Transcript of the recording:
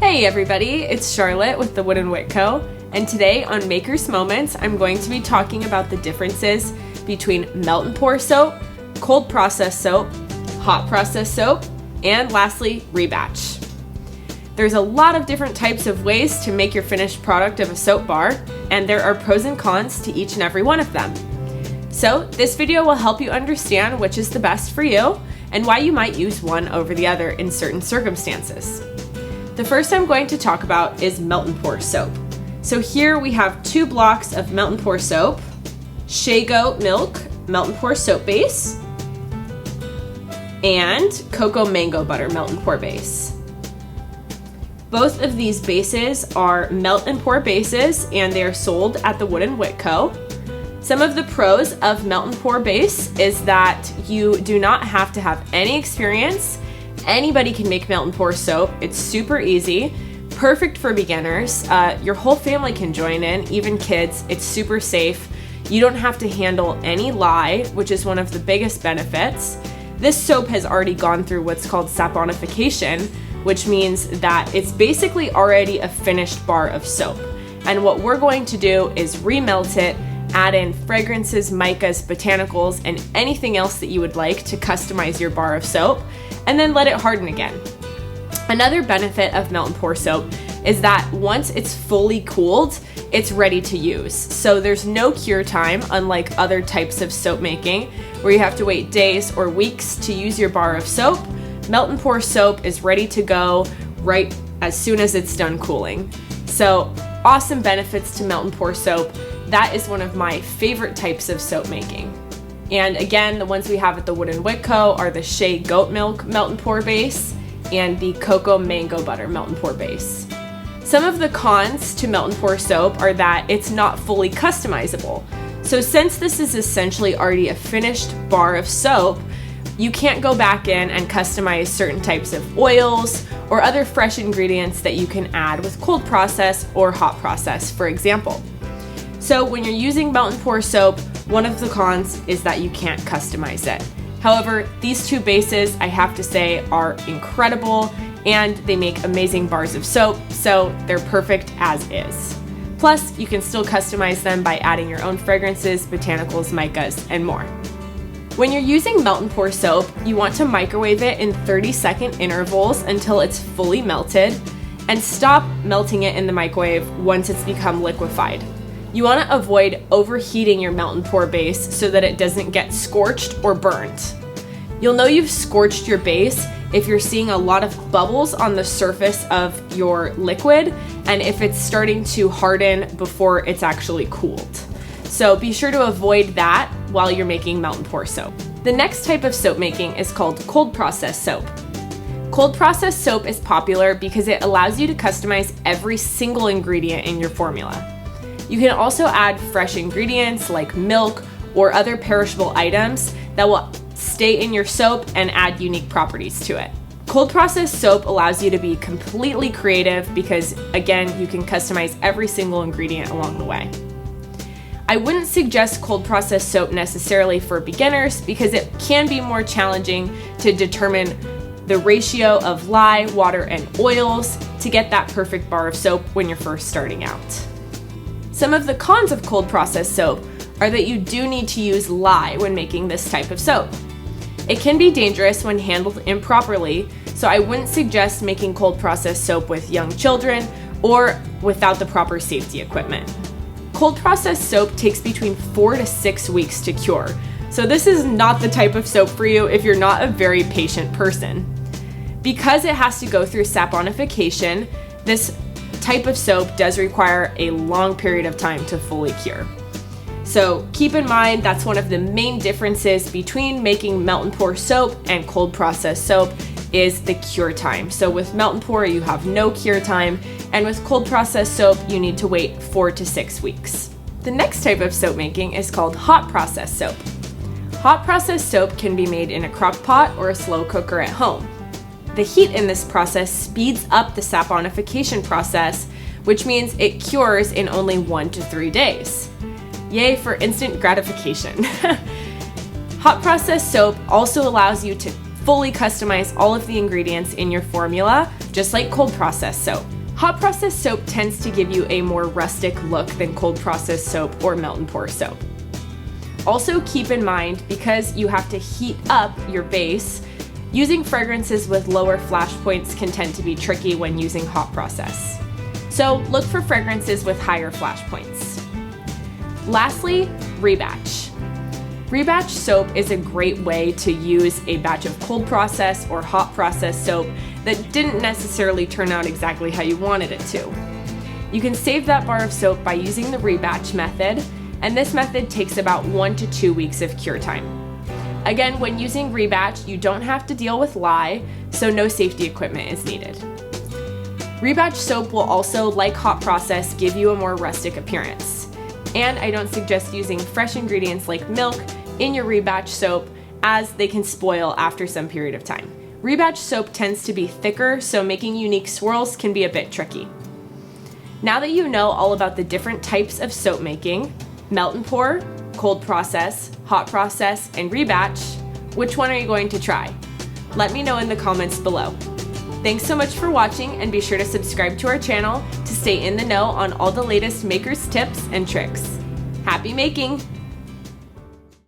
Hey everybody, it's Charlotte with the Wood & Wit Co. And today on Maker's Moments, I'm going to be talking about the differences between melt and pour soap, cold process soap, hot process soap, and lastly, rebatch. There's a lot of different types of ways to make your finished product of a soap bar, and there are pros and cons to each and every one of them. So this video will help you understand which is the best for you and why you might use one over the other in certain circumstances. The first I'm going to talk about is melt and pour soap. So here we have 2 blocks of melt and pour soap, shea goat milk melt and pour soap base, and cocoa mango butter melt and pour base. Both of these bases are melt and pour bases, and they are sold at the Wood & Wit Co. Some of the pros of melt and pour base is that you do not have to have any experience. Anybody can make melt and pour soap. It's super easy, perfect for beginners. Your whole family can join in, even kids. It's super safe. You don't have to handle any lye, which is one of the biggest benefits. This soap has already gone through what's called saponification, which means that it's basically already a finished bar of soap. And what we're going to do is remelt it, add in fragrances, micas, botanicals, and anything else that you would like to customize your bar of soap, and then let it harden again. Another benefit of melt and pour soap is that once it's fully cooled, it's ready to use. So there's no cure time, unlike other types of soap making, where you have to wait days or weeks to use your bar of soap. Melt and pour soap is ready to go right as soon as it's done cooling. So awesome benefits to melt and pour soap. That is one of my favorite types of soap making. And again, the ones we have at the Wood & Wit Co. are the shea goat milk melt and pour base and the cocoa mango butter melt and pour base. Some of the cons to melt and pour soap are that it's not fully customizable. So since this is essentially already a finished bar of soap, you can't go back in and customize certain types of oils or other fresh ingredients that you can add with cold process or hot process, for example. So when you're using melt and pour soap, one of the cons is that you can't customize it. However, these 2 bases, I have to say, are incredible and they make amazing bars of soap, so they're perfect as is. Plus, you can still customize them by adding your own fragrances, botanicals, micas, and more. When you're using melt and pour soap, you want to microwave it in 30-second intervals until it's fully melted, and stop melting it in the microwave once it's become liquefied. You want to avoid overheating your melt and pour base so that it doesn't get scorched or burnt. You'll know you've scorched your base if you're seeing a lot of bubbles on the surface of your liquid and if it's starting to harden before it's actually cooled. So be sure to avoid that while you're making melt and pour soap. The next type of soap making is called cold process soap. Cold process soap is popular because it allows you to customize every single ingredient in your formula. You can also add fresh ingredients like milk or other perishable items that will stay in your soap and add unique properties to it. Cold process soap allows you to be completely creative because, again, you can customize every single ingredient along the way. I wouldn't suggest cold process soap necessarily for beginners because it can be more challenging to determine the ratio of lye, water, and oils to get that perfect bar of soap when you're first starting out. Some of the cons of cold process soap are that you do need to use lye when making this type of soap. It can be dangerous when handled improperly, so I wouldn't suggest making cold process soap with young children or without the proper safety equipment. Cold process soap takes between 4 to 6 weeks to cure, so this is not the type of soap for you if you're not a very patient person. Because it has to go through saponification, this type of soap does require a long period of time to fully cure. So keep in mind that's one of the main differences between making melt and pour soap and cold process soap is the cure time. So with melt and pour you have no cure time, and with cold process soap you need to wait 4 to 6 weeks. The next type of soap making is called hot process soap. Hot process soap can be made in a crock pot or a slow cooker at home. The heat in this process speeds up the saponification process, which means it cures in only 1 to 3 days. Yay for instant gratification. Hot process soap also allows you to fully customize all of the ingredients in your formula, just like cold processed soap. Hot processed soap tends to give you a more rustic look than cold processed soap or melt and pour soap. Also keep in mind, because you have to heat up your base, using fragrances with lower flash points can tend to be tricky when using hot process. So look for fragrances with higher flash points. Lastly, rebatch. Rebatch soap is a great way to use a batch of cold process or hot process soap that didn't necessarily turn out exactly how you wanted it to. You can save that bar of soap by using the rebatch method, and this method takes about 1 to 2 weeks of cure time. Again, when using rebatch, you don't have to deal with lye, so no safety equipment is needed. Rebatch soap will also, like hot process, give you a more rustic appearance. And I don't suggest using fresh ingredients like milk in your rebatch soap, as they can spoil after some period of time. Rebatch soap tends to be thicker, so making unique swirls can be a bit tricky. Now that you know all about the different types of soap making, melt and pour, cold process, hot process, and rebatch, which one are you going to try? Let me know in the comments below. Thanks so much for watching, and be sure to subscribe to our channel to stay in the know on all the latest makers tips and tricks. Happy making!